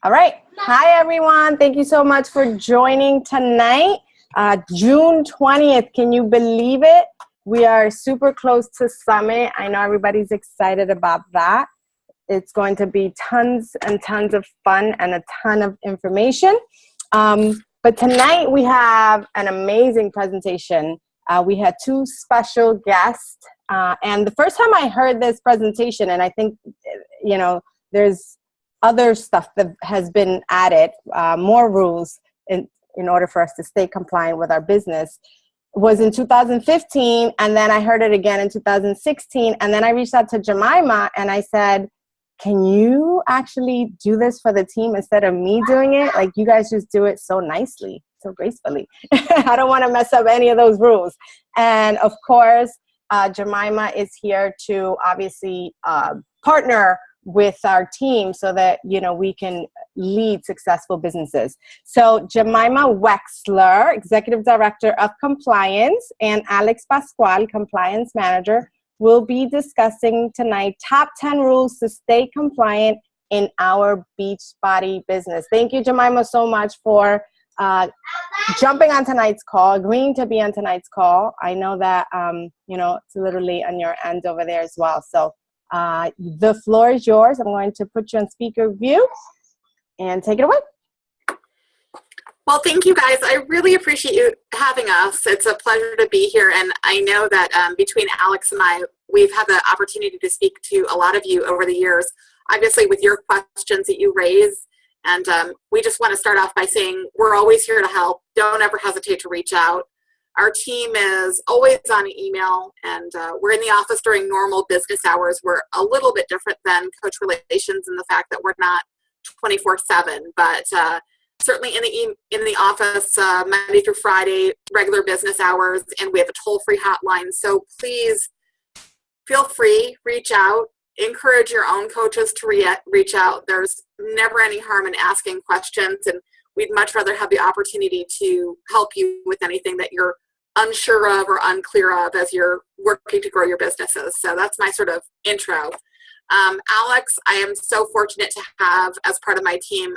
All right. Hi, everyone. Thank you so much for joining tonight. June 20th. Can you believe it? We are super close to Summit. I know everybody's excited about that. It's going to be tons and tons of fun and a ton of information. But tonight we have an amazing presentation. We had two special guests. And the first time I heard this presentation, and I think, there's other stuff that has been added, more rules in order for us to stay compliant with our business, was in 2015. And then I heard it again in 2016. And then I reached out to Jemima and I said, can you actually do this for the team instead of me doing it? Like, you guys just do it so nicely, so gracefully. I don't want to mess up any of those rules. And of course, Jemima is here to obviously partner with our team so that, we can lead successful businesses. So Jemima Wechsler, Executive Director of Compliance, and Alex Pascual, Compliance Manager, will be discussing tonight top 10 rules to stay compliant in our Beachbody business. Thank you, Jemima, so much for jumping on tonight's call, agreeing to be on tonight's call. I know that, it's literally on your end over there as well. So the floor is yours. I'm going to put you on speaker view and take it away. Well, thank you guys. I really appreciate you having us. It's a pleasure to be here. And I know that between Alex and I, we've had the opportunity to speak to a lot of you over the years, obviously with your questions that you raise. And we just want to start off by saying we're always here to help. Don't ever hesitate to reach out. Our team is always on email, and we're in the office during normal business hours. We're a little bit different than Coach Relations in the fact that we're not 24/7, but certainly in the office Monday through Friday, regular business hours, and we have a toll-free hotline. So please feel free, reach out, encourage your own coaches to reach out. There's never any harm in asking questions, and we'd much rather have the opportunity to help you with anything that you're unsure of or unclear of as you're working to grow your businesses. So that's my sort of intro. Alex, I am so fortunate to have as part of my team.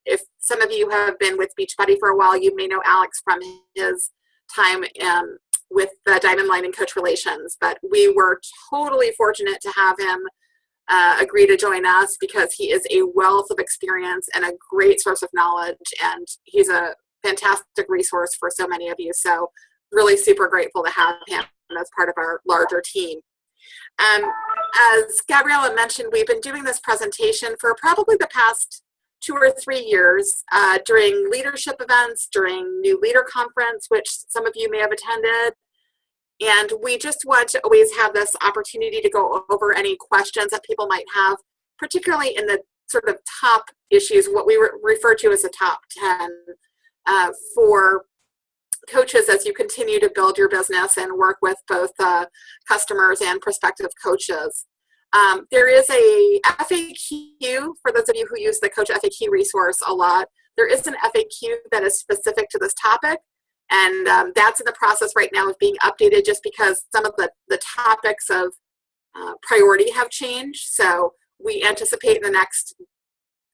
If some of you have been with Beachbody for a while, you may know Alex from his time with the Diamond Line and Coach Relations, but we were totally fortunate to have him agree to join us because he is a wealth of experience and a great source of knowledge, and he's a fantastic resource for so many of you. So really super grateful to have him as part of our larger team. As Gabriella mentioned, we've been doing this presentation for probably the past 2 or 3 years during leadership events, during New Leader Conference, which some of you may have attended. And we just want to always have this opportunity to go over any questions that people might have, particularly in the sort of top issues, what we refer to as the top 10 for coaches as you continue to build your business and work with both customers and prospective coaches. There is a FAQ for those of you who use the Coach FAQ resource a lot. There is an FAQ that is specific to this topic, and that's in the process right now of being updated just because some of the topics of priority have changed. So we anticipate in the next,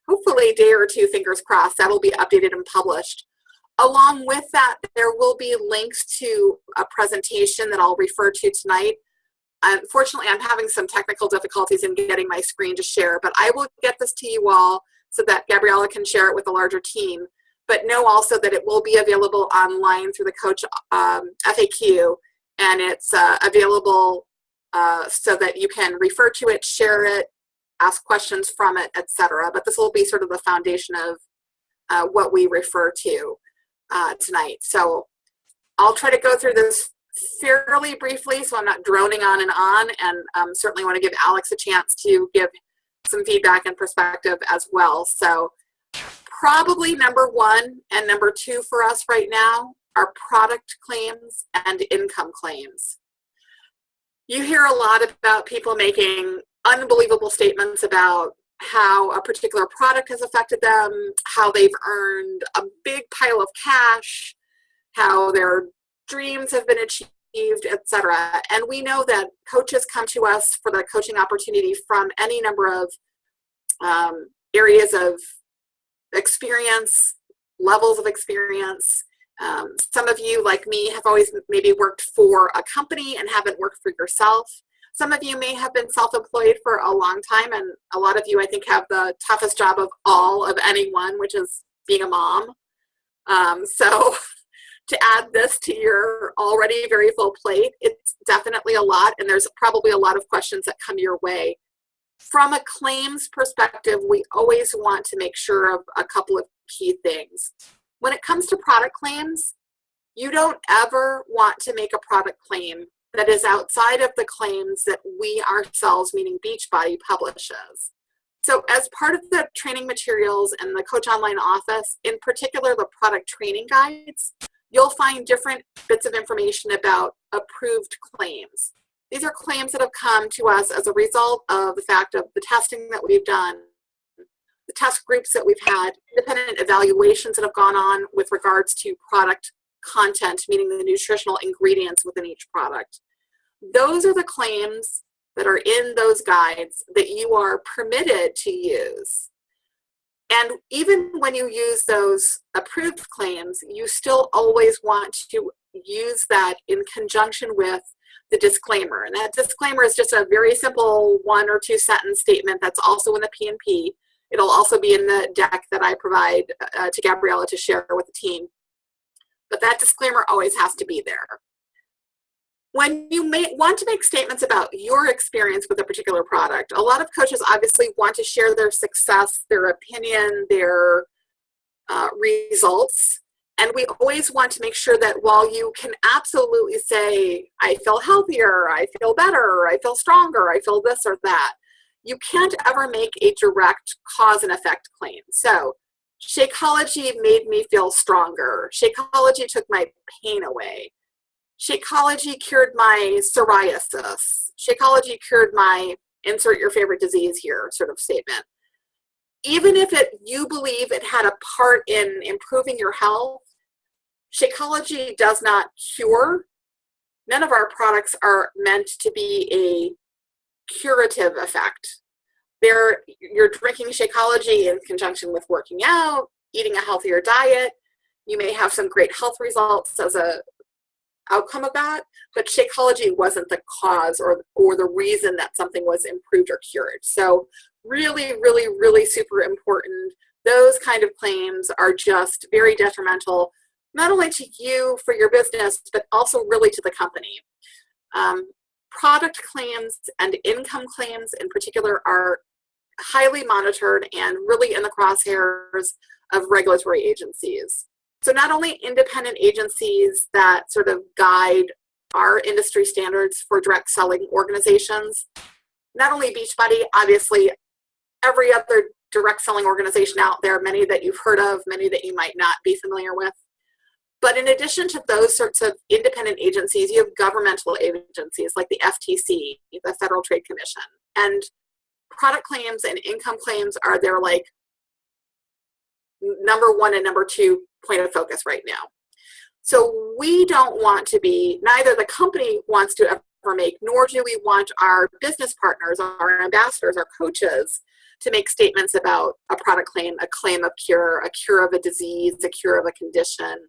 hopefully, day or two, fingers crossed, that'll be updated and published. Along with that, there will be links to a presentation that I'll refer to tonight. Unfortunately, I'm having some technical difficulties in getting my screen to share, but I will get this to you all so that Gabriella can share it with a larger team. But know also that it will be available online through the Coach FAQ, and it's available so that you can refer to it, share it, ask questions from it, etc. But this will be sort of the foundation of what we refer to tonight. So I'll try to go through this fairly briefly so I'm not droning on, and certainly want to give Alex a chance to give some feedback and perspective as well. So probably number 1 and number 2 for us right now are product claims and income claims. You hear a lot about people making unbelievable statements about how a particular product has affected them, how they've earned a big pile of cash, how their dreams have been achieved, etc. And we know that coaches come to us for the coaching opportunity from any number of areas of experience, levels of experience. Some of you, like me, have always maybe worked for a company and haven't worked for yourself. Some of you may have been self-employed for a long time, and a lot of you, I think, have the toughest job of all of anyone, which is being a mom. So to add this to your already very full plate, it's definitely a lot, and there's probably a lot of questions that come your way. From a claims perspective, we always want to make sure of a couple of key things. When it comes to product claims, you don't ever want to make a product claim that is outside of the claims that we ourselves, meaning Beachbody, publishes. So as part of the training materials and the Coach Online office, in particular the product training guides, you'll find different bits of information about approved claims. These are claims that have come to us as a result of the fact of the testing that we've done, the test groups that we've had, independent evaluations that have gone on with regards to product content, meaning the nutritional ingredients within each product. Those are the claims that are in those guides that you are permitted to use. And even when you use those approved claims, you still always want to use that in conjunction with the disclaimer. And that disclaimer is just a very simple 1 or 2 sentence statement that's also in the P&P. It'll also be in the deck that I provide to Gabriella to share with the team. But that disclaimer always has to be there. When you want to make statements about your experience with a particular product, a lot of coaches obviously want to share their success, their opinion, their results. And we always want to make sure that while you can absolutely say, I feel healthier, I feel better, I feel stronger, I feel this or that, you can't ever make a direct cause and effect claim. So Shakeology made me feel stronger. Shakeology took my pain away. Shakeology cured my psoriasis. Shakeology cured my insert your favorite disease here sort of statement. Even if you believe it had a part in improving your health, Shakeology does not cure. None of our products are meant to be a curative effect. You're drinking Shakeology in conjunction with working out, eating a healthier diet. You may have some great health results as a outcome of that, but Shakeology wasn't the cause or the reason that something was improved or cured. So really, really, really super important. Those kind of claims are just very detrimental, not only to you for your business, but also really to the company. Product claims and income claims in particular are highly monitored and really in the crosshairs of regulatory agencies. So not only independent agencies that sort of guide our industry standards for direct selling organizations, not only Beachbody, obviously every other direct selling organization out there, many that you've heard of, many that you might not be familiar with. But in addition to those sorts of independent agencies, you have governmental agencies like the FTC, the Federal Trade Commission. And product claims and income claims are their like number 1 and number 2 point of focus right now. So we don't want to be, neither the company wants to ever make, nor do we want our business partners, our ambassadors, our coaches to make statements about a product claim, a claim of cure, a cure of a disease, a cure of a condition,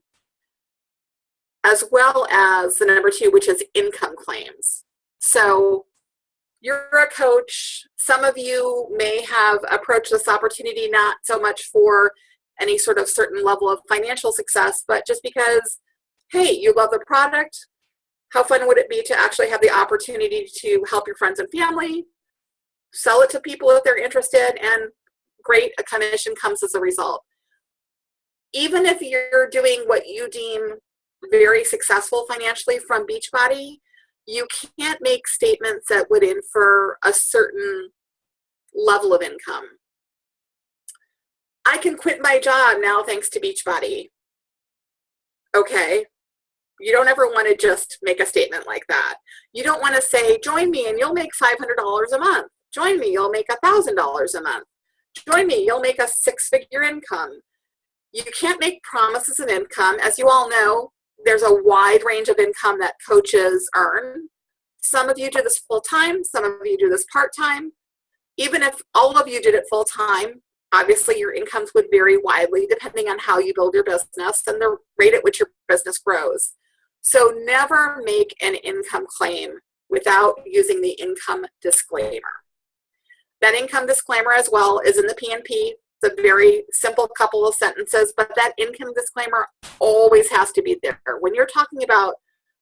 as well as the number 2, which is income claims. So you're a coach. Some of you may have approached this opportunity not so much for any sort of certain level of financial success, but just because, hey, you love the product. How fun would it be to actually have the opportunity to help your friends and family, sell it to people if they're interested, and great, a commission comes as a result. Even if you're doing what you deem very successful financially from Beachbody, you can't make statements that would infer a certain level of income. I can quit my job now thanks to Beachbody. Okay. You don't ever want to just make a statement like that. You don't want to say, join me and you'll make $500 a month. Join me, you'll make $1,000 a month. Join me, you'll make a 6-figure income. You can't make promises of income. As you all know, there's a wide range of income that coaches earn. Some of you do this full-time. Some of you do this part-time. Even if all of you did it full-time, Obviously, your incomes would vary widely depending on how you build your business and the rate at which your business grows. So never make an income claim without using the income disclaimer. That income disclaimer as well is in the P&P. It's a very simple couple of sentences, but that income disclaimer always has to be there. When you're talking about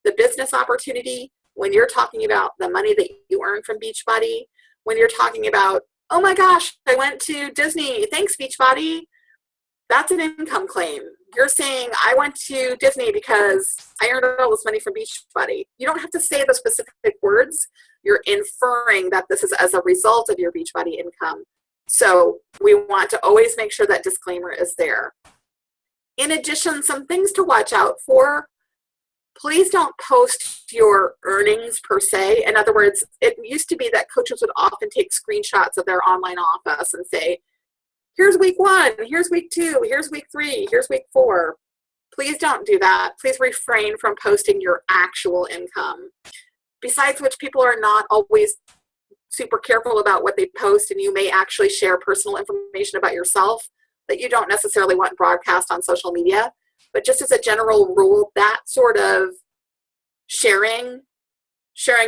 the business opportunity, when you're talking about the money that you earn from Beachbody, when you're talking about, oh my gosh, I went to Disney, thanks Beachbody, that's an income claim. You're saying, I went to Disney because I earned all this money from Beachbody. You don't have to say the specific words. You're inferring that this is as a result of your Beachbody income. So we want to always make sure that disclaimer is there. In addition, some things to watch out for. Please don't post your earnings per se. In other words, it used to be that coaches would often take screenshots of their online office and say, here's week 1, here's week 2, here's week 3, here's week 4. Please don't do that. Please refrain from posting your actual income. Besides which, people are not always super careful about what they post, and you may actually share personal information about yourself that you don't necessarily want broadcast on social media. But just as a general rule, that sort of sharing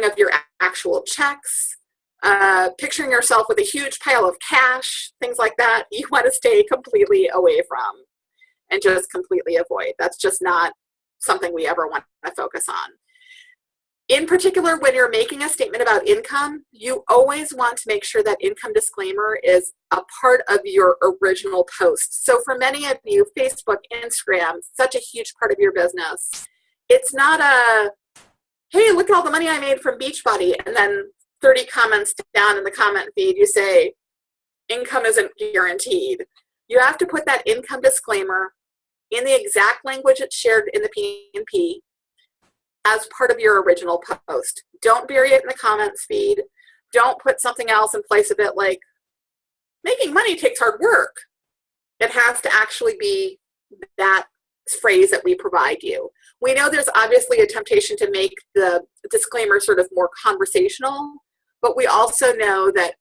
of your actual checks, picturing yourself with a huge pile of cash, things like that, you want to stay completely away from and just completely avoid. That's just not something we ever want to focus on. In particular, when you're making a statement about income, you always want to make sure that income disclaimer is a part of your original post. So for many of you, Facebook, Instagram, such a huge part of your business. It's not a, hey, look at all the money I made from Beachbody, and then 30 comments down in the comment feed, you say, income isn't guaranteed. You have to put that income disclaimer in the exact language it's shared in the P&P as part of your original post. Don't bury it in the comments feed. Don't put something else in place of it like, making money takes hard work. It has to actually be that phrase that we provide you. We know there's obviously a temptation to make the disclaimer sort of more conversational, but we also know that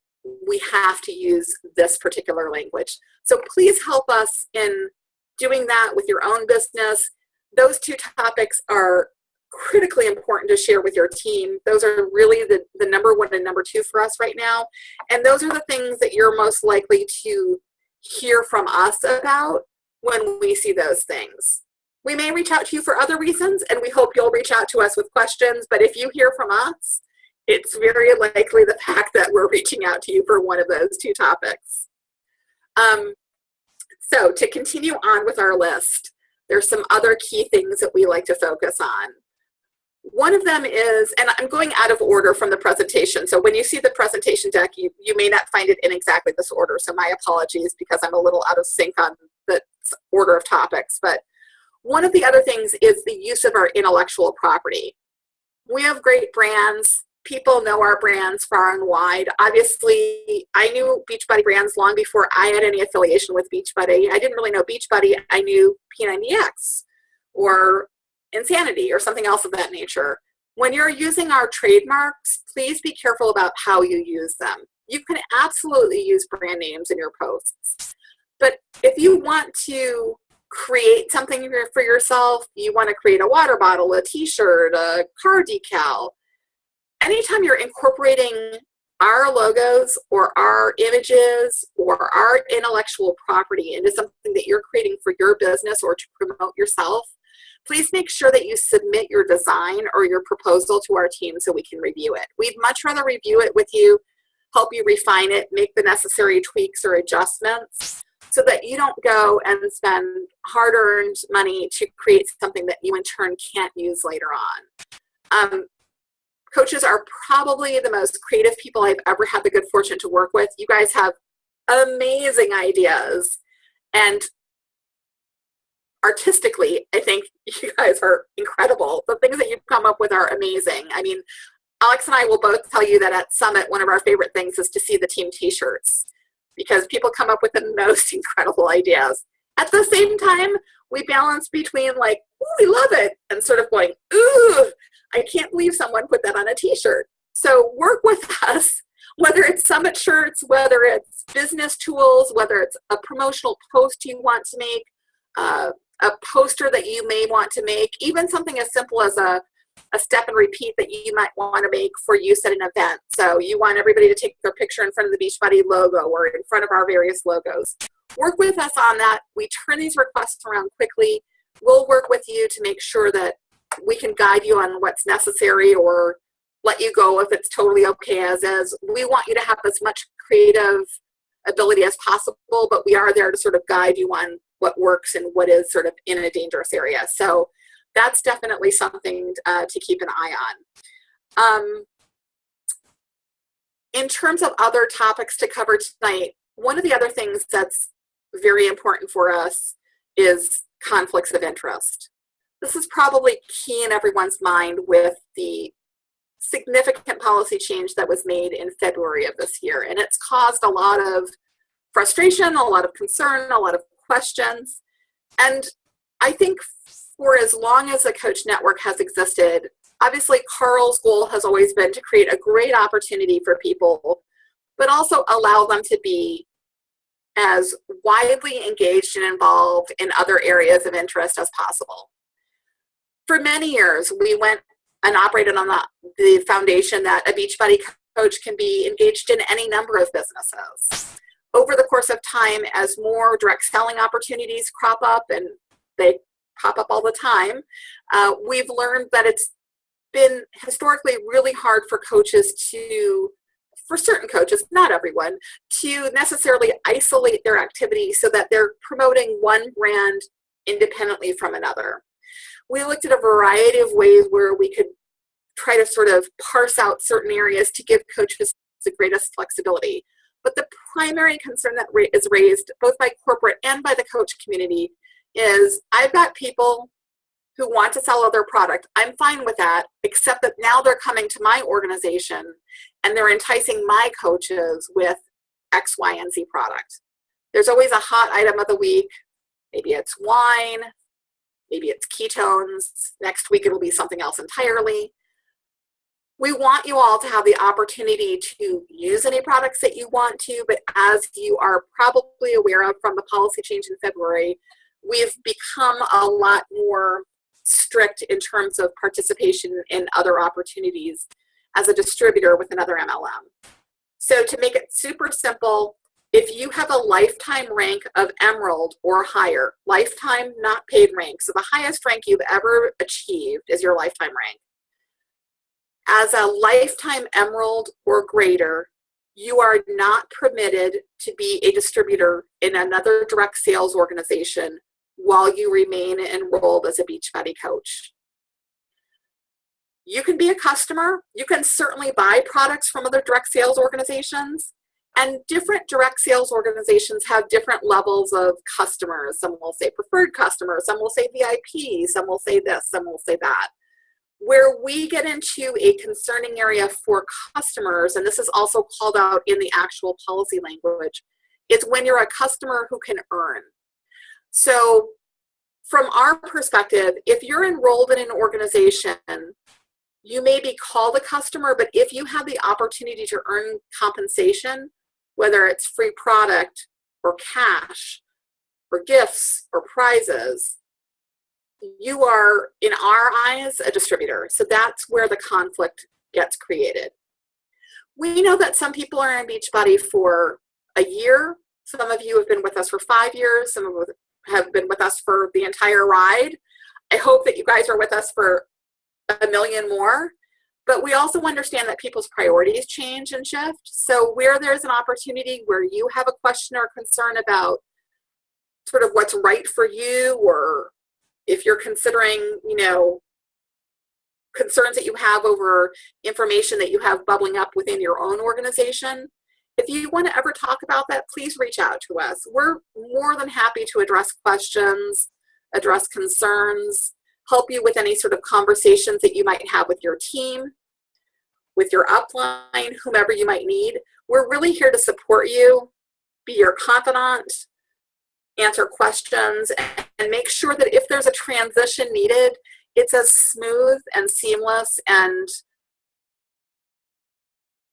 we have to use this particular language. So please help us in doing that with your own business. Those two topics are critically important to share with your team. Those are really the number 1 and number 2 for us right now. And those are the things that you're most likely to hear from us about when we see those things. We may reach out to you for other reasons, and we hope you'll reach out to us with questions. But if you hear from us, it's very likely the fact that we're reaching out to you for one of those 2 topics. So to continue on with our list, there's some other key things that we like to focus on. One of them is, and I'm going out of order from the presentation, so when you see the presentation deck, you may not find it in exactly this order, so my apologies because I'm a little out of sync on the order of topics. But one of the other things is the use of our intellectual property. We have great brands. People know our brands far and wide. Obviously, I knew Beachbody brands long before I had any affiliation with Beachbody. I didn't really know Beachbody. I knew P90X or Insanity or something else of that nature. When you're using our trademarks, please be careful about how you use them. You can absolutely use brand names in your posts. But if you want to create something for yourself, you want to create a water bottle, a t-shirt, a car decal, anytime you're incorporating our logos or our images or our intellectual property into something that you're creating for your business or to promote yourself, please make sure that you submit your design or your proposal to our team so we can review it. We'd much rather review it with you, help you refine it, make the necessary tweaks or adjustments so that you don't go and spend hard-earned money to create something that you in turn can't use later on. Coaches are probably the most creative people I've ever had the good fortune to work with. You guys have amazing ideas, and artistically, I think you guys are incredible. The things that you've come up with are amazing. I mean, Alex and I will both tell you that at Summit, one of our favorite things is to see the team t-shirts because people come up with the most incredible ideas. At the same time, we balance between like, ooh, we love it, and sort of going, ooh, I can't believe someone put that on a t-shirt. So work with us. Whether it's summit shirts, whether it's business tools, whether it's a promotional post you want to make, a poster that you may want to make, even something as simple as a step and repeat that you might want to make for use at an event. So you want everybody to take their picture in front of the Beachbody logo or in front of our various logos. Work with us on that. We turn these requests around quickly. We'll work with you to make sure that we can guide you on what's necessary or let you go if it's totally okay as is. We want you to have as much creative ability as possible, but we are there to sort of guide you on what works and what is sort of in a dangerous area. So that's definitely something to keep an eye on. In terms of other topics to cover tonight, one of the other things that's very important for us is conflicts of interest. This is probably key in everyone's mind with the significant policy change that was made in February of this year. And it's caused a lot of frustration, a lot of concern, a lot of questions. And I think for as long as the Coach Network has existed, obviously Carl's goal has always been to create a great opportunity for people, but also allow them to be as widely engaged and involved in other areas of interest as possible. For many years, we went and operated on the foundation that a Beachbody coach can be engaged in any number of businesses. Over the course of time, as more direct selling opportunities crop up, and they pop up all the time, we've learned that it's been historically really hard for coaches for certain coaches, not everyone, to necessarily isolate their activity so that they're promoting one brand independently from another. We looked at a variety of ways where we could try to sort of parse out certain areas to give coaches the greatest flexibility. But the primary concern that is raised both by corporate and by the coach community is I've got people who want to sell other product. I'm fine with that, except that now they're coming to my organization and they're enticing my coaches with X, Y, and Z product. There's always a hot item of the week. Maybe it's wine, maybe it's ketones. Next week it'll be something else entirely. We want you all to have the opportunity to use any products that you want to, but as you are probably aware of from the policy change in February, we've become a lot more strict in terms of participation in other opportunities as a distributor with another MLM. So to make it super simple, if you have a lifetime rank of Emerald or higher, lifetime not paid rank, so the highest rank you've ever achieved is your lifetime rank. As a lifetime Emerald or greater, you are not permitted to be a distributor in another direct sales organization while you remain enrolled as a Beachbody coach. You can be a customer. You can certainly buy products from other direct sales organizations, and different direct sales organizations have different levels of customers. Some will say preferred customers, some will say VIP, some will say this, some will say that. Where we get into a concerning area for customers, and this is also called out in the actual policy language, is when you're a customer who can earn. So from our perspective, if you're enrolled in an organization, you may be called a customer, but if you have the opportunity to earn compensation, whether it's free product or cash or gifts or prizes, you are, in our eyes, a distributor. So that's where the conflict gets created. We know that some people are in Beachbody for a year. Some of you have been with us for 5 years. Some of you have been with us for the entire ride. I hope that you guys are with us for a million more. But we also understand that people's priorities change and shift. So where there's an opportunity where you have a question or concern about sort of what's right for you, or if you're considering, concerns that you have over information that you have bubbling up within your own organization, if you want to ever talk about that, please reach out to us. We're more than happy to address questions, address concerns, help you with any sort of conversations that you might have with your team, with your upline, whomever you might need. We're really here to support you, be your confidant, answer questions, and make sure that if there's a transition needed, it's as smooth and seamless and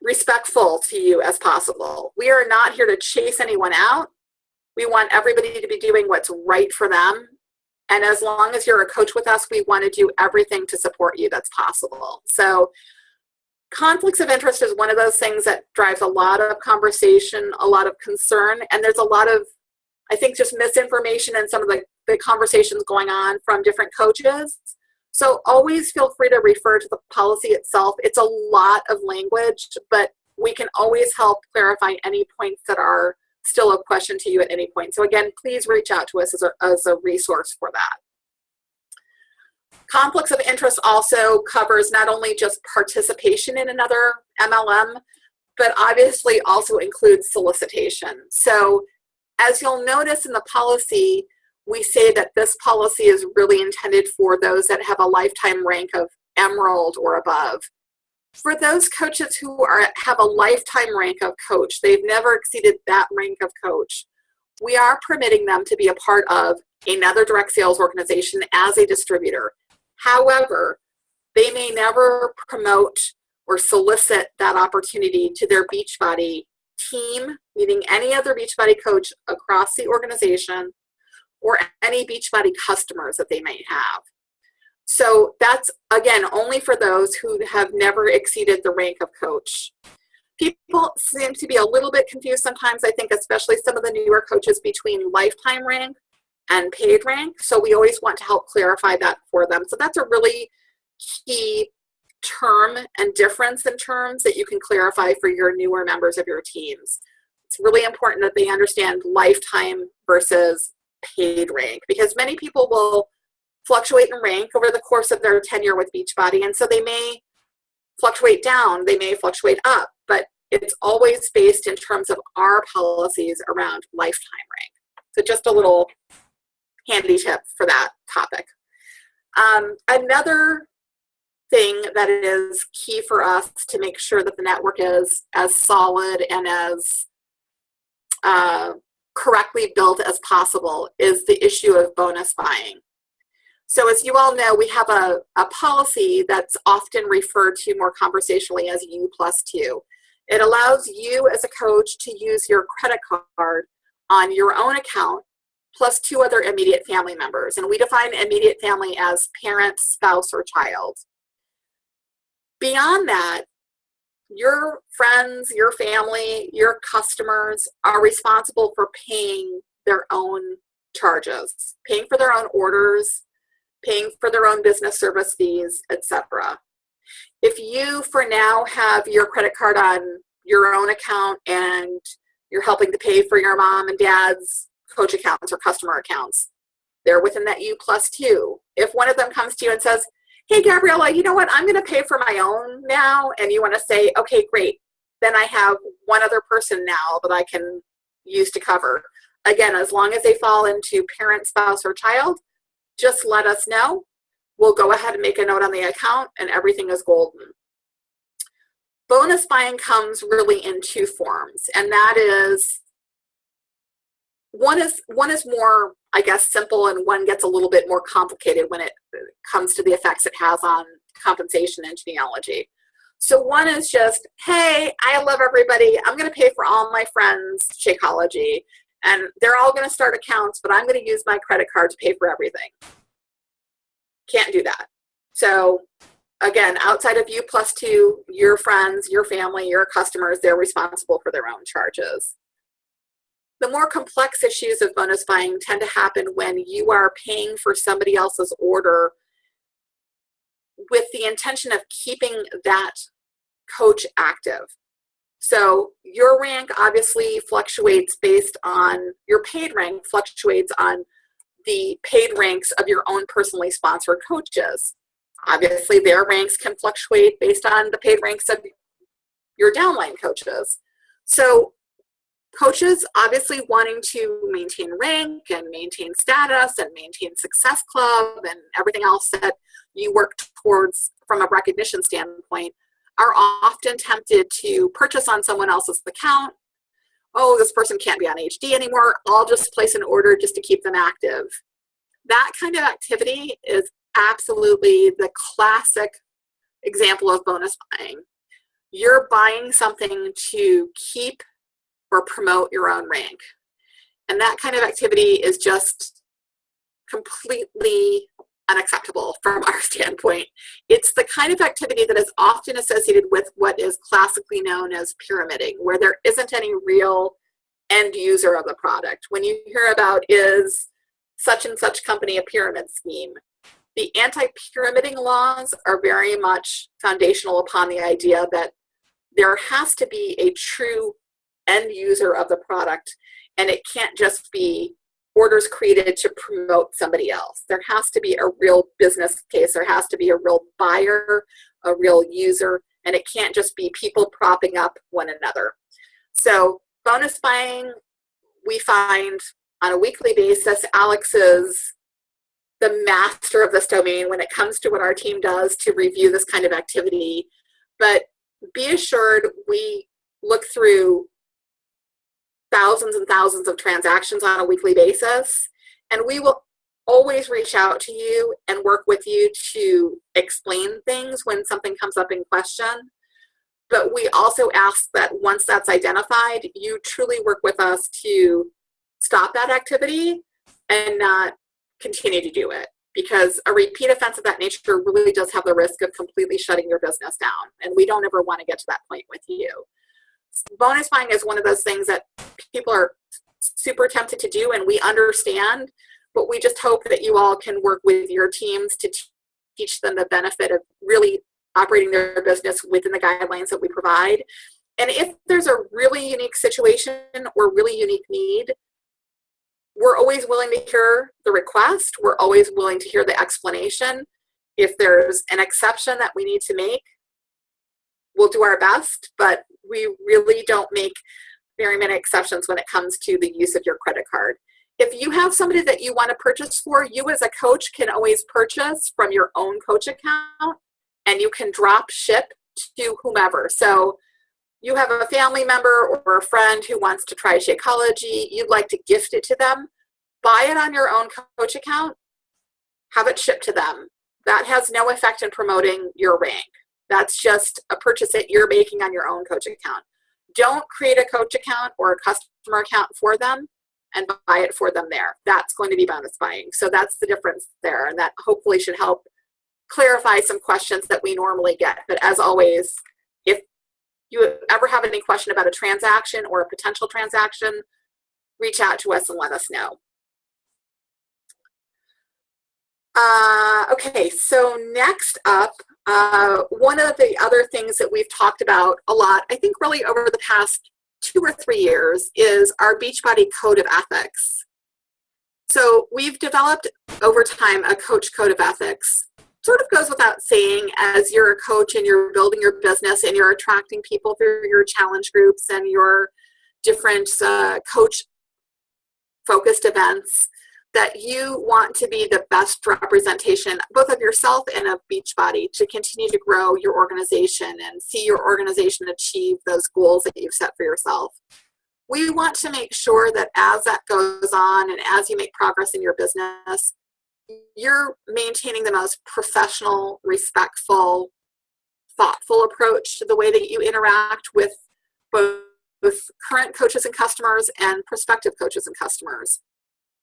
respectful to you as possible. We are not here to chase anyone out. We want everybody to be doing what's right for them. And as long as you're a coach with us, we want to do everything to support you that's possible. So conflicts of interest is one of those things that drives a lot of conversation, a lot of concern, and there's a lot of, I think, just misinformation and some of the conversations going on from different coaches. So always feel free to refer to the policy itself. It's a lot of language, but we can always help clarify any points that are still a question to you at any point. So again, please reach out to us as a resource for that. Conflicts of interest also covers not only just participation in another MLM, but obviously also includes solicitation. So as you'll notice in the policy, we say that this policy is really intended for those that have a lifetime rank of Emerald or above. For those coaches who have a lifetime rank of coach, they've never exceeded that rank of coach, we are permitting them to be a part of another direct sales organization as a distributor. However, they may never promote or solicit that opportunity to their Beachbody team, meaning any other Beachbody coach across the organization, or any Beachbody customers that they may have. So that's, again, only for those who have never exceeded the rank of coach. People seem to be a little bit confused sometimes, I think, especially some of the newer coaches, between lifetime rank and paid rank. So we always want to help clarify that for them. So that's a really key term and difference in terms that you can clarify for your newer members of your teams. It's really important that they understand lifetime versus paid rank, because many people will fluctuate in rank over the course of their tenure with Beachbody, and so they may fluctuate down, they may fluctuate up, but it's always based in terms of our policies around lifetime rank. So just a little handy tip for that topic. Another thing that is key for us to make sure that the network is as solid and as correctly built as possible is the issue of bonus buying. So as you all know, we have a policy that's often referred to more conversationally as U+2. It allows you as a coach to use your credit card on your own account plus 2 other immediate family members. And we define immediate family as parent, spouse, or child. Beyond that, your friends, your family, your customers are responsible for paying their own charges, paying for their own orders, paying for their own business service fees, etc. If you, for now, have your credit card on your own account and you're helping to pay for your mom and dad's coach accounts or customer accounts, they're within that U+2. If one of them comes to you and says, hey, Gabriella, you know what, I'm going to pay for my own now, and you want to say, okay, great, then I have one other person now that I can use to cover. Again, as long as they fall into parent, spouse, or child, just let us know. We'll go ahead and make a note on the account, and everything is golden. Bonus buying comes really in 2 forms, and that is, one is more, I guess, simple, and one gets a little bit more complicated when it comes to the effects it has on compensation and genealogy. So one is just, hey, I love everybody. I'm going to pay for all my friends' Shakeology, and they're all going to start accounts, but I'm going to use my credit card to pay for everything. Can't do that. So again, outside of U+2, your friends, your family, your customers, they're responsible for their own charges. The more complex issues of bonus buying tend to happen when you are paying for somebody else's order with the intention of keeping that coach active. So your rank obviously fluctuates based on, your paid rank fluctuates on the paid ranks of your own personally sponsored coaches. Obviously their ranks can fluctuate based on the paid ranks of your downline coaches. So coaches obviously wanting to maintain rank and maintain status and maintain Success Club and everything else that you work towards from a recognition standpoint are often tempted to purchase on someone else's account. Oh, this person can't be on HD anymore. I'll just place an order just to keep them active. That kind of activity is absolutely the classic example of bonus buying. you're buying something to keep or promote your own rank. And that kind of activity is just completely unacceptable from our standpoint. It's the kind of activity that is often associated with what is classically known as pyramiding, where there isn't any real end user of the product. When you hear about, is such and such company a pyramid scheme, the anti-pyramiding laws are very much foundational upon the idea that there has to be a true end user of the product, and it can't just be orders created to promote somebody else. There has to be a real business case. There has to be a real buyer, a real user, and it can't just be people propping up one another. So bonus buying, we find on a weekly basis, Alex is the master of this domain when it comes to what our team does to review this kind of activity. But be assured, we look through thousands and thousands of transactions on a weekly basis, and we will always reach out to you and work with you to explain things when something comes up in question. But we also ask that once that's identified, you truly work with us to stop that activity and not continue to do it, because a repeat offense of that nature really does have the risk of completely shutting your business down, and we don't ever want to get to that point with you. Bonus buying is one of those things that people are super tempted to do, and we understand, but we just hope that you all can work with your teams to teach them the benefit of really operating their business within the guidelines that we provide. And if there's a really unique situation or really unique need, we're always willing to hear the request. We're always willing to hear the explanation. If there's an exception that we need to make, we'll do our best, but we really don't make very many exceptions when it comes to the use of your credit card. If you have somebody that you want to purchase for, you as a coach can always purchase from your own coach account, and you can drop ship to whomever. So you have a family member or a friend who wants to try Shakeology, you'd like to gift it to them, buy it on your own coach account, have it shipped to them. That has no effect in promoting your rank. That's just a purchase that you're making on your own coach account. Don't create a coach account or a customer account for them and buy it for them there. That's going to be bonus buying. So that's the difference there, and that hopefully should help clarify some questions that we normally get. But as always, if you ever have any question about a transaction or a potential transaction, reach out to us and let us know. Okay, so next up, one of the other things that we've talked about a lot, I think really over the past 2 or 3 years, is our Beachbody Code of Ethics. So we've developed over time a coach code of ethics. Sort of goes without saying, as you're a coach and you're building your business and you're attracting people through your challenge groups and your different coach focused events, that you want to be the best representation both of yourself and of Beachbody to continue to grow your organization and see your organization achieve those goals that you've set for yourself. We want to make sure that as that goes on and as you make progress in your business, you're maintaining the most professional, respectful, thoughtful approach to the way that you interact with both current coaches and customers and prospective coaches and customers.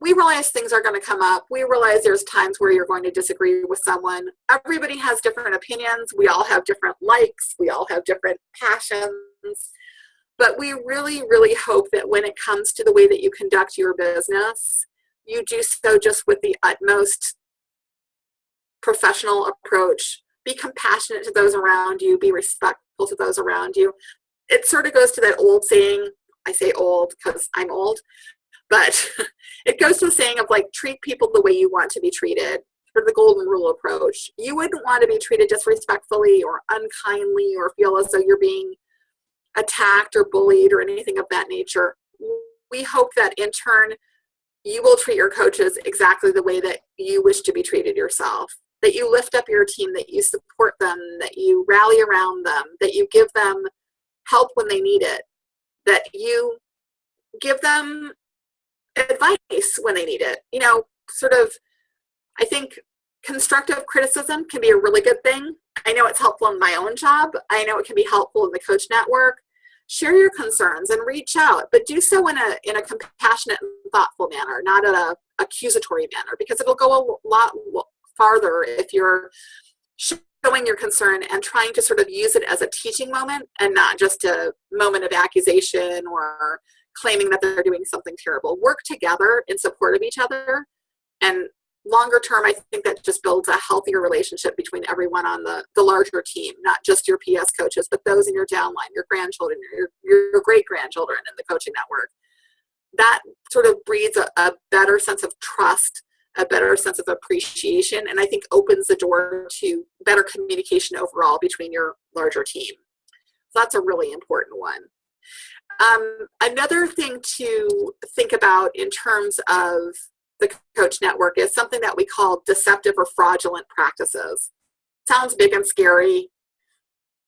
We realize things are going to come up. We realize there's times where you're going to disagree with someone. Everybody has different opinions. We all have different likes. We all have different passions. But we really, really hope that when it comes to the way that you conduct your business, you do so just with the utmost professional approach. Be compassionate to those around you. Be respectful to those around you. It sort of goes to that old saying, I say old because I'm old, but it goes to the saying of like, treat people the way you want to be treated, for the golden rule approach. You wouldn't want to be treated disrespectfully or unkindly or feel as though you're being attacked or bullied or anything of that nature. We hope that in turn, you will treat your coaches exactly the way that you wish to be treated yourself, that you lift up your team, that you support them, that you rally around them, that you give them help when they need it, that you give them advice when they need it. You know, sort of, I think Constructive criticism can be a really good thing. I know it's helpful in my own job. I know it can be helpful in the coach network. Share your concerns and reach out, but do so in a compassionate and thoughtful manner, not in an accusatory manner, because it'll go a lot farther if you're showing your concern and trying to sort of use it as a teaching moment and not just a moment of accusation or claiming that they're doing something terrible. Work together in support of each other, and longer term, I think that just builds a healthier relationship between everyone on the larger team, not just your PS coaches, but those in your downline, your grandchildren, your great-grandchildren in the coaching network. That sort of breeds a better sense of trust, a better sense of appreciation, and I think opens the door to better communication overall between your larger team. So that's a really important one. Another thing to think about in terms of the coach network is something that we call deceptive or fraudulent practices. Sounds big and scary,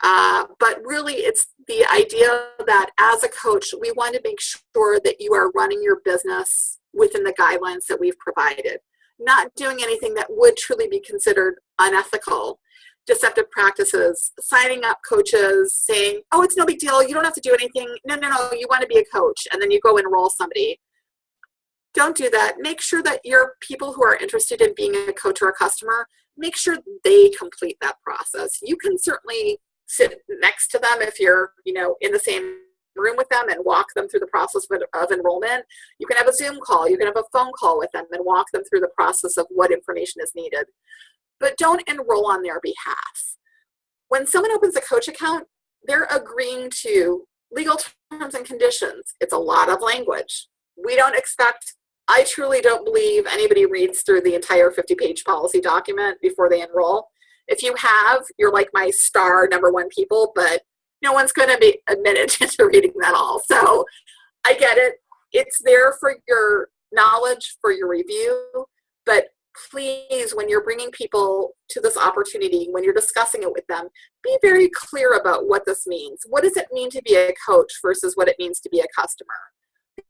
but really it's the idea that as a coach, we want to make sure that you are running your business within the guidelines that we've provided, not doing anything that would truly be considered unethical. Deceptive practices, signing up coaches, saying, oh, it's no big deal, you don't have to do anything. No, you want to be a coach, and then you go enroll somebody. Don't do that. Make sure that your people who are interested in being a coach or a customer, make sure they complete that process. You can certainly sit next to them if you're, in the same room with them and walk them through the process of enrollment. You can have a Zoom call. You can have a phone call with them and walk them through the process of what information is needed. But don't enroll on their behalf. When someone opens a coach account, they're agreeing to legal terms and conditions. It's a lot of language. I truly don't believe anybody reads through the entire 50-page policy document before they enroll. If you have, you're like my star #1 people, but no one's going to be admitted to reading that all. So I get it. It's there for your knowledge, for your review, but please, when you're bringing people to this opportunity, when you're discussing it with them, be very clear about what this means. What does it mean to be a coach versus what it means to be a customer?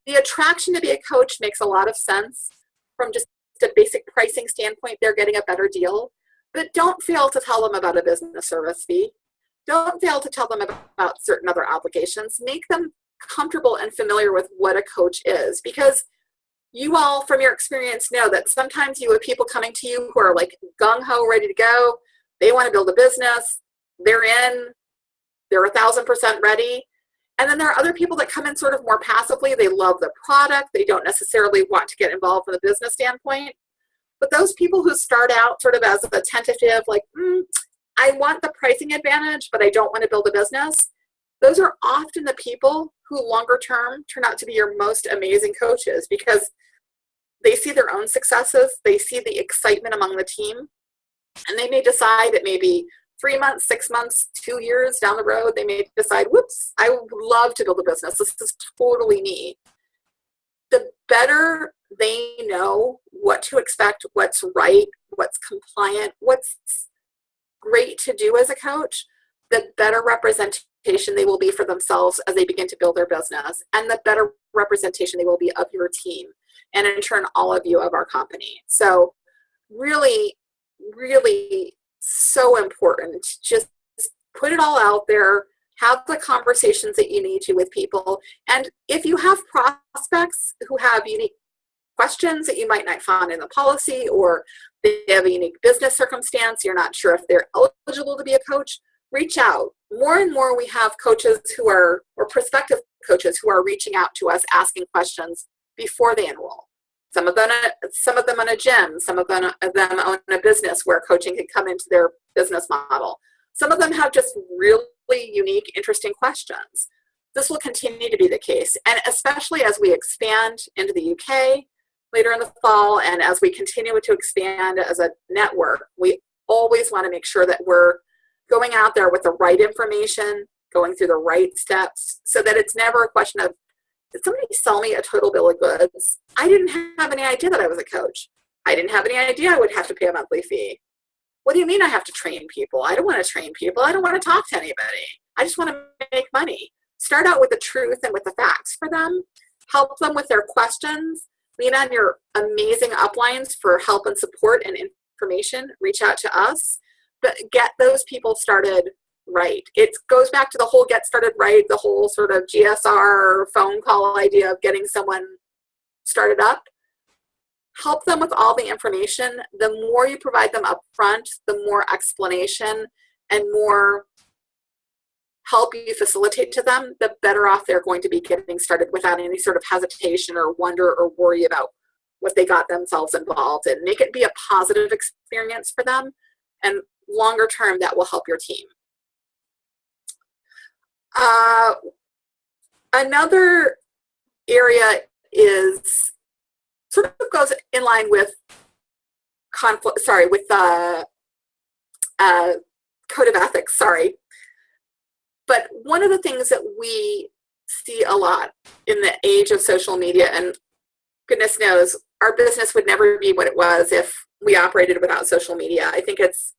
The attraction to be a coach makes a lot of sense from just a basic pricing standpoint. They're getting a better deal, but don't fail to tell them about a business service fee. Don't fail to tell them about certain other obligations. Make them comfortable and familiar with what a coach is, because you all, from your experience, know that sometimes you have people coming to you who are like gung-ho, ready to go. They want to build a business. They're in. They're 1,000% ready. And then there are other people that come in sort of more passively. They love the product. They don't necessarily want to get involved from the business standpoint. But those people who start out sort of as a tentative, like, I want the pricing advantage, but I don't want to build a business. Those are often the people who longer term turn out to be your most amazing coaches, because they see their own successes. They see the excitement among the team. And they may decide that maybe 3 months, 6 months, 2 years down the road, they may decide, whoops, I would love to build a business. This is totally me. The better they know what to expect, what's right, what's compliant, what's great to do as a coach, the better representation they will be for themselves as they begin to build their business, and the better representation they will be of your team, and in turn, all of you of our company. So really, really so important. Just put it all out there, have the conversations that you need to with people. And if you have prospects who have unique questions that you might not find in the policy, or they have a unique business circumstance, you're not sure if they're eligible to be a coach, reach out. More and more we have coaches who are, or prospective coaches who are reaching out to us asking questions before they enroll. Some of them own a gym. Some of them own a business where coaching can come into their business model. Some of them have just really unique, interesting questions. This will continue to be the case. And especially as we expand into the UK later in the fall, and as we continue to expand as a network, we always want to make sure that we're going out there with the right information, going through the right steps, so that it's never a question of, did somebody sell me a total bill of goods? I didn't have any idea that I was a coach. I didn't have any idea I would have to pay a monthly fee. What do you mean I have to train people? I don't want to train people. I don't want to talk to anybody. I just want to make money. Start out with the truth and with the facts for them. Help them with their questions. Lean on your amazing uplines for help and support and information, reach out to us, but get those people started right. It goes back to the whole get started right, the whole sort of GSR phone call idea of getting someone started up. Help them with all the information. The more you provide them up front, the more explanation and more help you facilitate to them, the better off they're going to be getting started without any sort of hesitation or wonder or worry about what they got themselves involved in. Make it be a positive experience for them, and longer term, that will help your team. Another area is sort of goes in line with conflict, with code of ethics, But one of the things that we see a lot in the age of social media, and goodness knows our business would never be what it was if we operated without social media. I think it's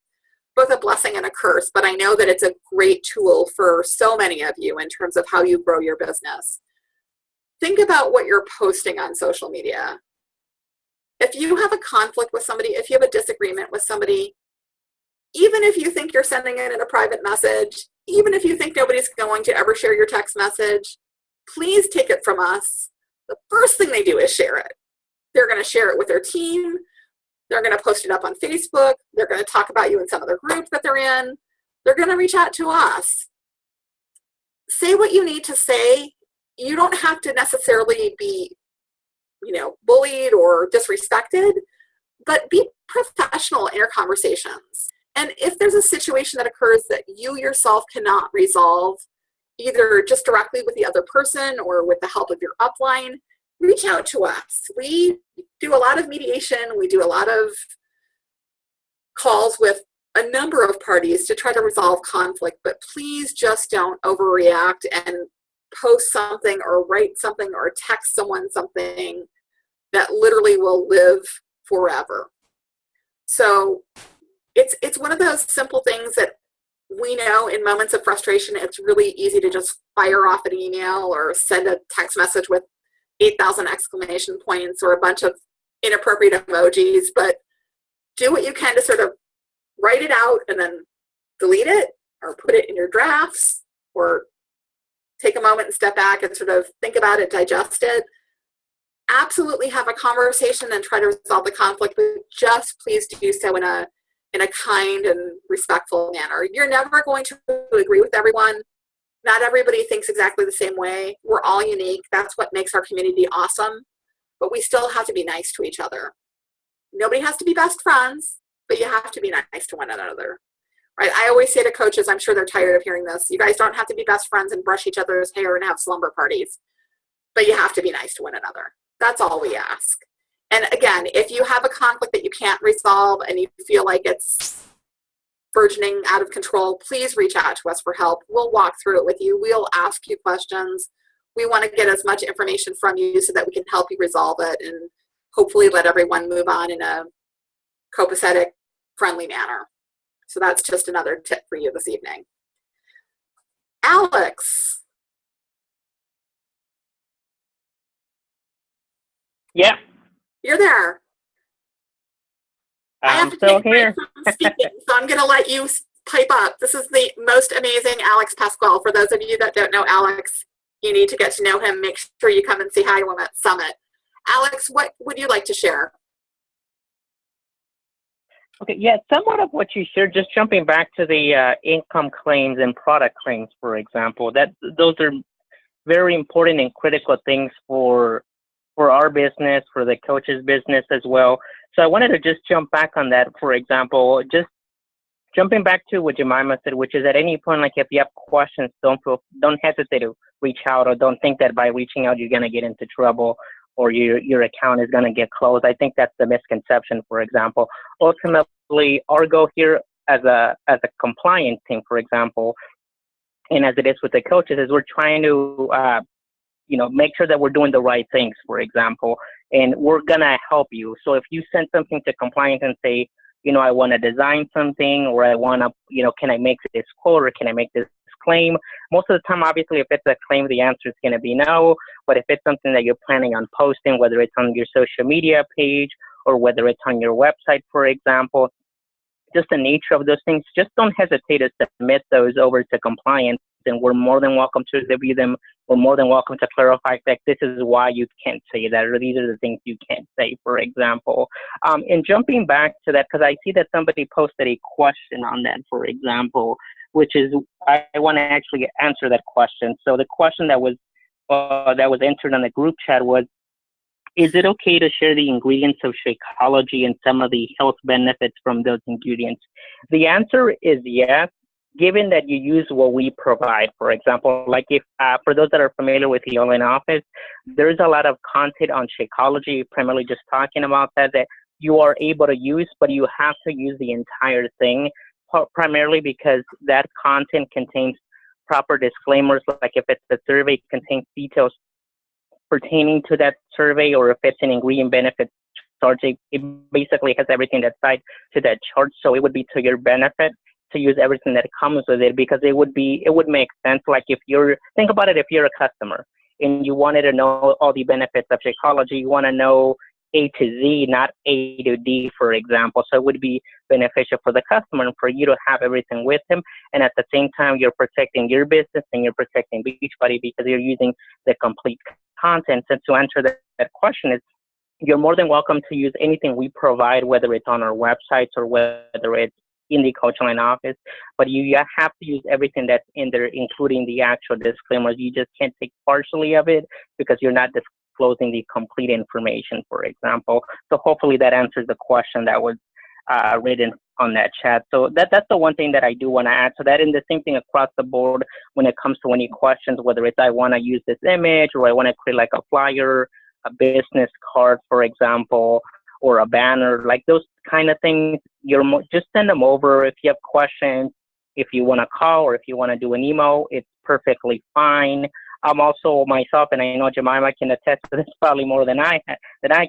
both a blessing and a curse, but I know that it's a great tool for so many of you in terms of how you grow your business. Think about what you're posting on social media. If you have a conflict with somebody, if you have a disagreement with somebody, even if you think you're sending it in a private message, even if you think nobody's going to ever share your text message, please take it from us. The first thing they do is share it. They're going to share it with their team. They're going to post it up on Facebook. They're going to talk about you in some other group that they're in. They're going to reach out to us. Say what you need to say. You don't have to necessarily be, bullied or disrespected, but be professional in your conversations. And if there's a situation that occurs that you yourself cannot resolve, either just directly with the other person or with the help of your upline, reach out to us. We do a lot of mediation. We do a lot of calls with a number of parties to try to resolve conflict, but please just don't overreact and post something or write something or text someone something that literally will live forever. So it's one of those simple things that we know in moments of frustration, it's really easy to just fire off an email or send a text message with 8,000 exclamation points or a bunch of inappropriate emojis, but do what you can to sort of write it out and then delete it or put it in your drafts or take a moment and step back and sort of think about it, digest it. Absolutely have a conversation and try to resolve the conflict, but just please do so in a kind and respectful manner. You're never going to agree with everyone. Not everybody thinks exactly the same way. We're all unique. That's what makes our community awesome. But we still have to be nice to each other. Nobody has to be best friends, but you have to be nice to one another. Right? I always say to coaches, I'm sure they're tired of hearing this, you guys don't have to be best friends and brush each other's hair and have slumber parties, but you have to be nice to one another. That's all we ask. And again, if you have a conflict that you can't resolve and you feel like it's burgeoning out of control, please reach out to us for help. We'll walk through it with you. We'll ask you questions. We want to get as much information from you so that we can help you resolve it and hopefully let everyone move on in a copacetic, friendly manner. So that's just another tip for you this evening. Alex. Yeah. You're there. I have to still take here. from speaking, so I'm going to let you pipe up. This is the most amazing Alex Pascual. For those of you that don't know Alex, you need to get to know him. Make sure you come and say hi to him at Summit. Alex, what would you like to share? Okay, yeah, somewhat of what you shared, just jumping back to the income claims and product claims, for example, those are very important and critical things for our business, for the coach's business as well. So I wanted to just jump back on that, for example, just jumping back to what Jemima said, which is at any point, like if you have questions, don't hesitate to reach out, or don't think that by reaching out, you're going to get into trouble or your account is going to get closed. I think that's the misconception, for example. Ultimately, our goal here as a compliance team, for example, and as it is with the coaches, is we're trying to, make sure that we're doing the right things, for example, and we're going to help you. So if you send something to compliance and say, I want to design something, or I want to, can I make this quote, or can I make this claim? Most of the time, obviously, if it's a claim, the answer is going to be no. But if it's something that you're planning on posting, whether it's on your social media page or whether it's on your website, for example. Just the nature of those things, just don't hesitate to submit those over to compliance, and we're more than welcome to review them. We're more than welcome to clarify that this is why you can't say that, or these are the things you can't say, for example. And jumping back to that, because I see that somebody posted a question on that, for example, which is, I want to actually answer that question. So the question that was entered on the group chat was, is it okay to share the ingredients of Shakeology and some of the health benefits from those ingredients? The answer is yes, given that you use what we provide. For example, like if, for those that are familiar with the online office, there's a lot of content on Shakeology, primarily just talking about that you are able to use, but you have to use the entire thing, primarily because that content contains proper disclaimers, like if it's a survey, it contains details pertaining to that survey, or if it's an ingredient benefit chart, it basically has everything that's tied to that chart. So it would be to your benefit to use everything that comes with it, because it would make sense. Like think about it, if you're a customer and you wanted to know all the benefits of Shakeology, you want to know A to Z, not A to D, for example. So it would be beneficial for the customer and for you to have everything with him. And at the same time, you're protecting your business and you're protecting Beachbody because you're using the complete content. And to answer that question is, you're more than welcome to use anything we provide, whether it's on our websites or whether it's in the coach line office, but you have to use everything that's in there, including the actual disclaimers. You just can't take partially of it because you're not disclosing the complete information, for example. So hopefully that answers the question that was written on that chat. So that's the one thing that I do want to add to that. And the same thing across the board when it comes to any questions, whether it's I want to use this image, or I want to create like a flyer, a business card, for example, or a banner, like those kind of things, just send them over. If you have questions, if you want to call, or if you want to do an email, it's perfectly fine. I'm also myself, and I know Jemima can attest to this probably more than I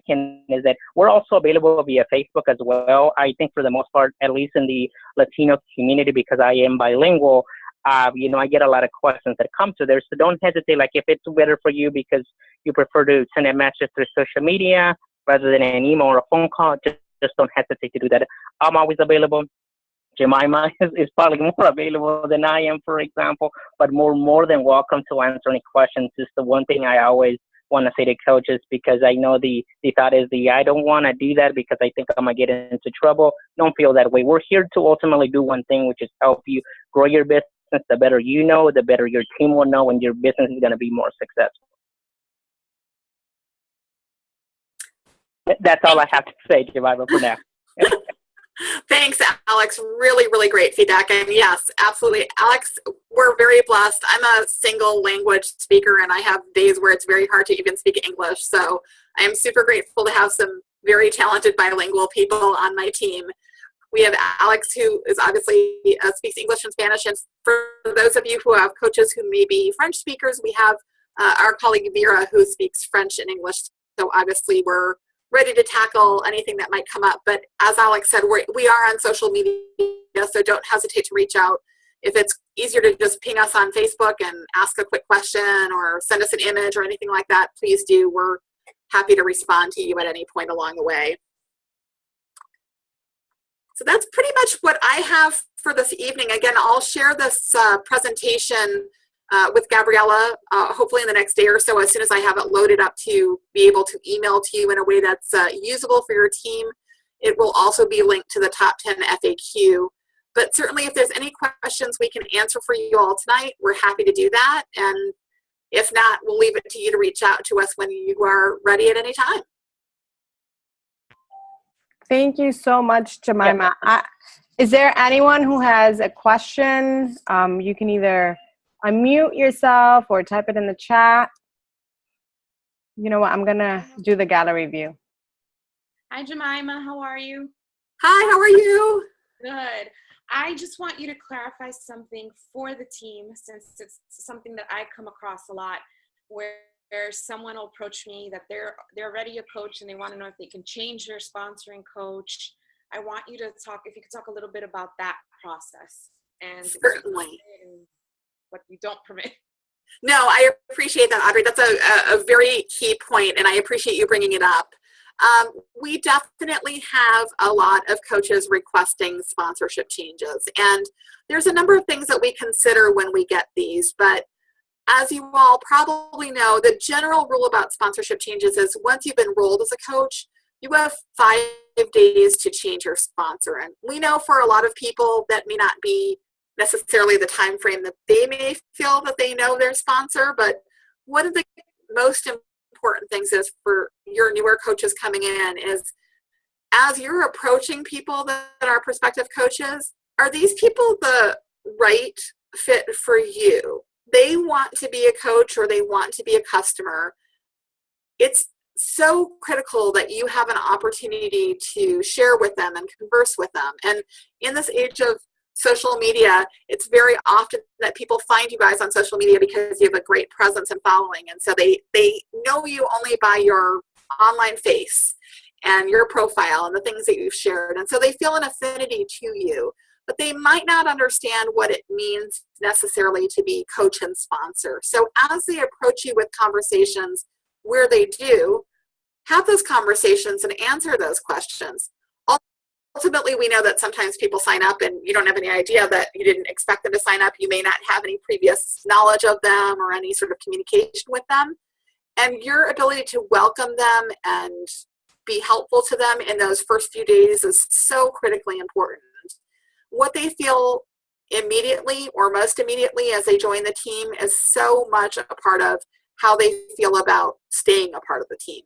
can, is that we're also available via Facebook as well. I think for the most part, at least in the Latino community, because I am bilingual, I get a lot of questions that come to there. So don't hesitate. Like if it's better for you because you prefer to send a message through social media rather than an email or a phone call, just don't hesitate to do that. I'm always available. Jemima is probably more available than I am, for example, but more than welcome to answer any questions. Just the one thing I always want to say to coaches, because I know the thought is I don't want to do that because I think I'm going to get into trouble. Don't feel that way. We're here to ultimately do one thing, which is help you grow your business. The better you know, the better your team will know, and your business is going to be more successful. That's all I have to say, Jemima, for now. Thanks, Alex. Really, really great feedback. And yes, absolutely. Alex, we're very blessed. I'm a single language speaker, and I have days where it's very hard to even speak English. So I am super grateful to have some very talented bilingual people on my team. We have Alex, who is obviously speaks English and Spanish. And for those of you who have coaches who may be French speakers, we have our colleague Vera, who speaks French and English. So obviously we're ready to tackle anything that might come up. But as Alex said, we are on social media, so don't hesitate to reach out. If it's easier to just ping us on Facebook and ask a quick question or send us an image or anything like that, please do. We're happy to respond to you at any point along the way. So that's pretty much what I have for this evening. Again, I'll share this presentation with Gabriella, hopefully in the next day or so, as soon as I have it loaded up to be able to email to you in a way that's usable for your team. It will also be linked to the top 10 FAQ. But certainly if there's any questions we can answer for you all tonight, we're happy to do that. And if not, we'll leave it to you to reach out to us when you are ready at any time. Thank you so much, Jemima. Is there anyone who has a question? You can either unmute yourself or type it in the chat. You know what? I'm going to do the gallery view. Hi, Jemima. How are you? Hi, how are you? Good. I just want you to clarify something for the team, since it's something that I come across a lot, where someone will approach me that they're already a coach and they want to know if they can change their sponsoring coach. I want you to talk, if you could talk a little bit about that process and certainly what you don't permit. No, I appreciate that, Audrey. That's a very key point, and I appreciate you bringing it up. We definitely have a lot of coaches requesting sponsorship changes. And there's a number of things that we consider when we get these. But as you all probably know, the general rule about sponsorship changes is once you've enrolled as a coach, you have 5 days to change your sponsor. And we know for a lot of people that may not be necessarily the time frame that they may feel that they know their sponsor. But one of the most important things is for your newer coaches coming in is as you're approaching people that are prospective coaches, are these people the right fit for you? They want to be a coach or they want to be a customer. It's so critical that you have an opportunity to share with them and converse with them. And in this age of social media, it's very often that people find you guys on social media because you have a great presence and following. And so they know you only by your online face and your profile and the things that you've shared. And so they feel an affinity to you, but they might not understand what it means necessarily to be coach and sponsor. So as they approach you with conversations where they do, have those conversations and answer those questions. Ultimately, we know that sometimes people sign up and you don't have any idea that you didn't expect them to sign up. You may not have any previous knowledge of them or any sort of communication with them. And your ability to welcome them and be helpful to them in those first few days is so critically important. What they feel immediately or most immediately as they join the team is so much a part of how they feel about staying a part of the team.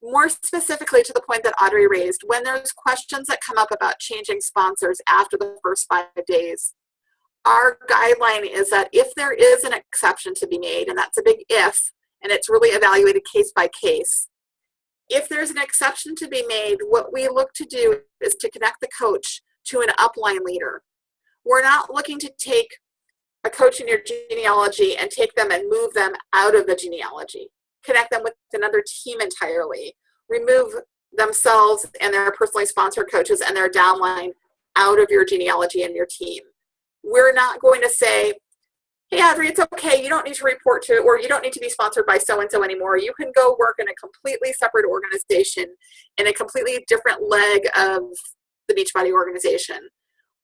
More specifically to the point that Audrey raised, when there's questions that come up about changing sponsors after the first 5 days, our guideline is that if there is an exception to be made, and that's a big if, and it's really evaluated case by case, if there's an exception to be made, what we look to do is to connect the coach to an upline leader. We're not looking to take a coach in your genealogy and take them and move them out of the genealogy. Connect them with another team entirely, remove themselves and their personally sponsored coaches and their downline out of your genealogy and your team. We're not going to say, hey, Audrey, it's okay. You don't need to report to, or you don't need to be sponsored by so-and-so anymore. You can go work in a completely separate organization in a completely different leg of the Beachbody organization.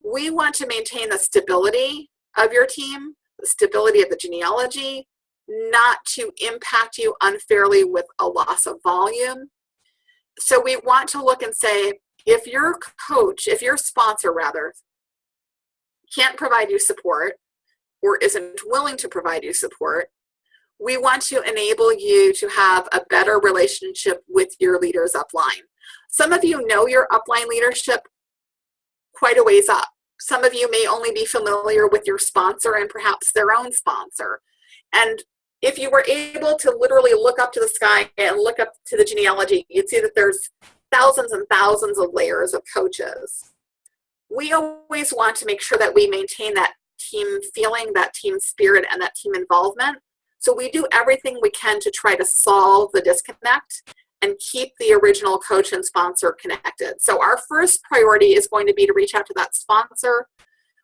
We want to maintain the stability of your team, the stability of the genealogy, not to impact you unfairly with a loss of volume. So we want to look and say, if your coach, if your sponsor rather, can't provide you support or isn't willing to provide you support, we want to enable you to have a better relationship with your leaders upline. Some of you know your upline leadership quite a ways up. Some of you may only be familiar with your sponsor and perhaps their own sponsor. And if you were able to literally look up to the sky and look up to the genealogy, you'd see that there's thousands and thousands of layers of coaches. We always want to make sure that we maintain that team feeling, that team spirit, and that team involvement. So we do everything we can to try to solve the disconnect and keep the original coach and sponsor connected. So our first priority is going to be to reach out to that sponsor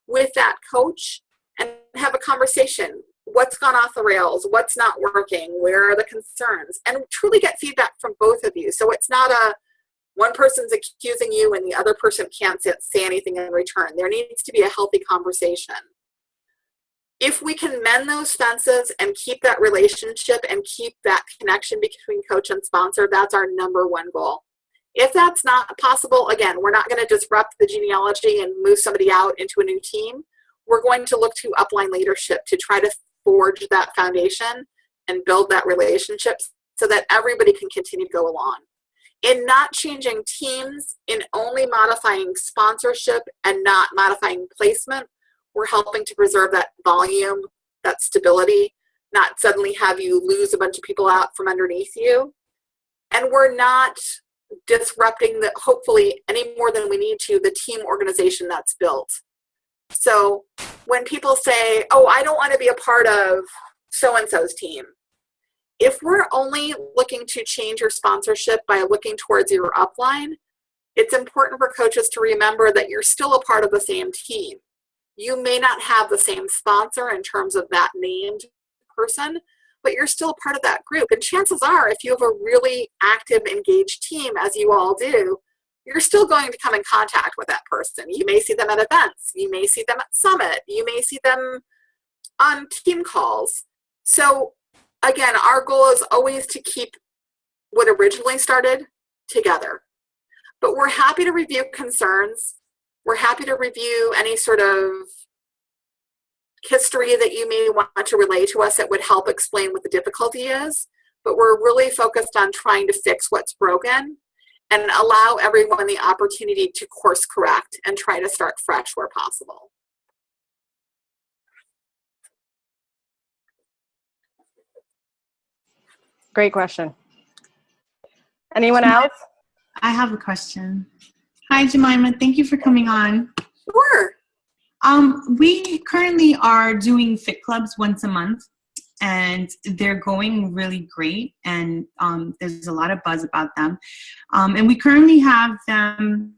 with that coach and have a conversation. What's gone off the rails? What's not working? Where are the concerns? And truly get feedback from both of you. So it's not a one person's accusing you and the other person can't say anything in return. There needs to be a healthy conversation. If we can mend those fences and keep that relationship and keep that connection between coach and sponsor, that's our number one goal. If that's not possible, again, we're not going to disrupt the genealogy and move somebody out into a new team. We're going to look to upline leadership to try to forge that foundation and build that relationship so that everybody can continue to go along. In not changing teams, in only modifying sponsorship and not modifying placement, we're helping to preserve that volume, that stability, not suddenly have you lose a bunch of people out from underneath you. And we're not disrupting, hopefully, any more than we need to, the team organization that's built. So when people say, oh, I don't want to be a part of so-and-so's team, if we're only looking to change your sponsorship by looking towards your upline, it's important for coaches to remember that you're still a part of the same team. You may not have the same sponsor in terms of that named person, but you're still a part of that group. And chances are, if you have a really active, engaged team, as you all do, you're still going to come in contact with that person. You may see them at events. You may see them at Summit. You may see them on team calls. So again, our goal is always to keep what originally started together. But we're happy to review concerns. We're happy to review any sort of history that you may want to relay to us that would help explain what the difficulty is. But we're really focused on trying to fix what's broken and allow everyone the opportunity to course correct and try to start fresh where possible. Great question. Anyone else? I have a question. Hi, Jemima. Thank you for coming on. Sure. We currently are doing fit clubs once a month, and they're going really great, and there's a lot of buzz about them. And we currently have them,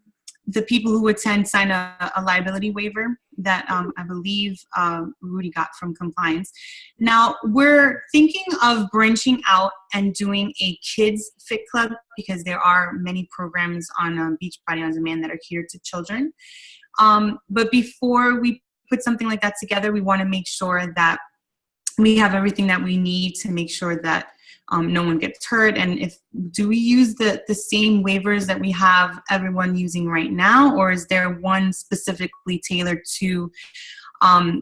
the people who attend sign a liability waiver that I believe Rudy got from compliance. Now, we're thinking of branching out and doing a kids fit club because there are many programs on Beachbody On Demand that are catered to children. But before we put something like that together, we want to make sure that we have everything that we need to make sure that no one gets hurt. And do we use the same waivers that we have everyone using right now, or is there one specifically tailored to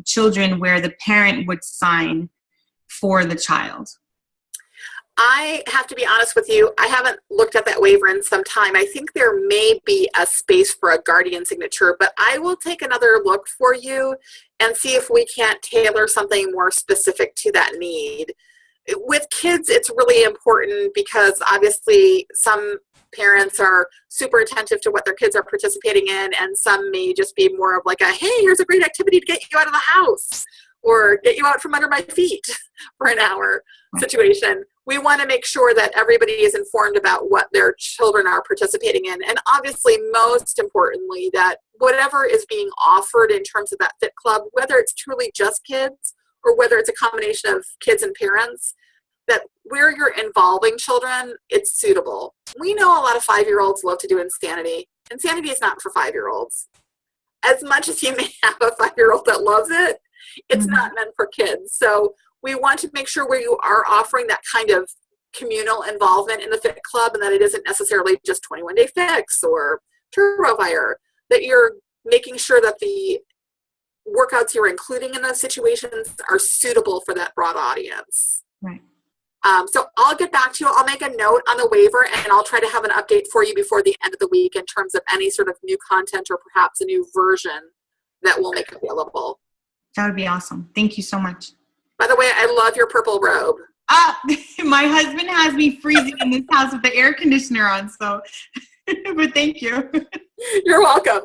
children where the parent would sign for the child? I have to be honest with you, I haven't looked at that waiver in some time. I think there may be a space for a guardian signature, but I will take another look for you and see if we can't tailor something more specific to that need. With kids, it's really important because obviously some parents are super attentive to what their kids are participating in, and some may just be more of like a, hey, here's a great activity to get you out of the house or get you out from under my feet for an hour situation. We want to make sure that everybody is informed about what their children are participating in. And obviously, most importantly, that whatever is being offered in terms of that fit club, whether it's truly just kids or whether it's a combination of kids and parents, that where you're involving children, it's suitable. We know a lot of 5-year-olds love to do insanity. Insanity is not for 5-year-olds. As much as you may have a 5-year-old that loves it, it's not meant for kids. So we want to make sure where you are offering that kind of communal involvement in the fit club, and that it isn't necessarily just 21-day fix or turbo fire, that you're making sure that the workouts you're including in those situations are suitable for that broad audience. Right. So I'll get back to you. I'll make a note on the waiver, and I'll try to have an update for you before the end of the week in terms of any sort of new content or perhaps a new version that we'll make available. That would be awesome. Thank you so much. By the way, I love your purple robe. My husband has me freezing in this house with the air conditioner on, so, but thank you. You're welcome.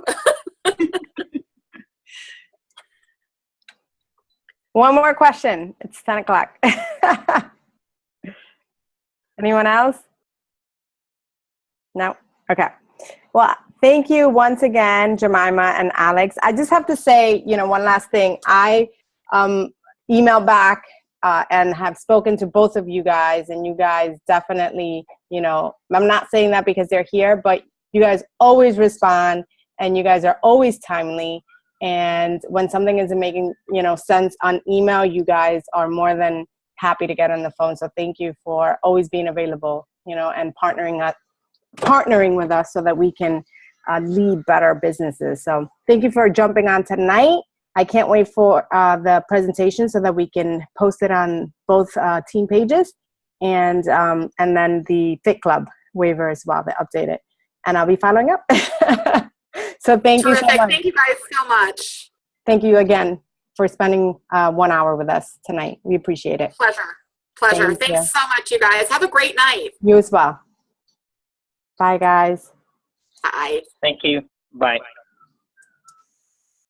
One more question. It's 10 o'clock. Anyone else? No? Okay. Well, thank you once again, Jemima and Alex. I just have to say, one last thing. I emailed back and have spoken to both of you guys, and you guys definitely, I'm not saying that because they're here, but you guys always respond, and you guys are always timely. And when something isn't making, sense on email, you guys are more than happy to get on the phone. So thank you for always being available, and partnering with us so that we can lead better businesses. So thank you for jumping on tonight. I can't wait for the presentation so that we can post it on both team pages, and then the Fit Club waiver as well, the updated. And I'll be following up. So thank you so much. Thank you guys so much. Thank you again for spending 1 hour with us tonight. We appreciate it. Pleasure. Thanks so much, you guys. Have a great night. You as well. Bye, guys. Bye. Thank you. Bye.